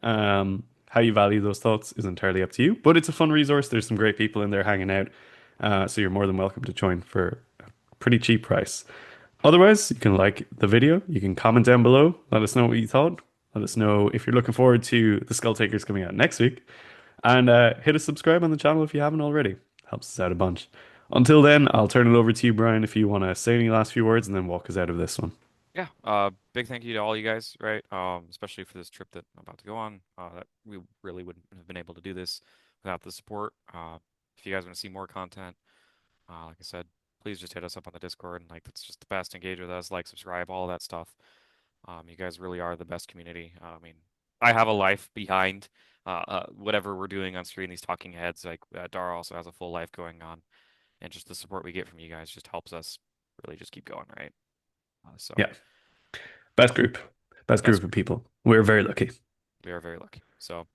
How you value those thoughts is entirely up to you, but it's a fun resource. There's some great people in there hanging out, so you're more than welcome to join for a pretty cheap price. Otherwise, you can like the video, you can comment down below, let us know what you thought, let us know if you're looking forward to the Skull Takers coming out next week, and hit a subscribe on the channel if you haven't already. Helps us out a bunch. Until then, I'll turn it over to you, Brian, if you want to say any last few words and then walk us out of this one. Yeah, big thank you to all you guys, right? Especially for this trip that I'm about to go on. That we really wouldn't have been able to do this without the support. If you guys want to see more content, like I said, please just hit us up on the Discord. And like, that's just the best. Engage with us, like, subscribe, all of that stuff. You guys really are the best community. I mean, I have a life behind whatever we're doing on screen, these talking heads. Like, Dara also has a full life going on, and just the support we get from you guys just helps us really just keep going, right? So, Yeah, best group, best best group of group. people. We're very lucky. We are very lucky. So,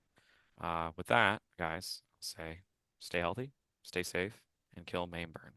with that, guys, I'll say stay healthy, stay safe, and kill, maim, burn.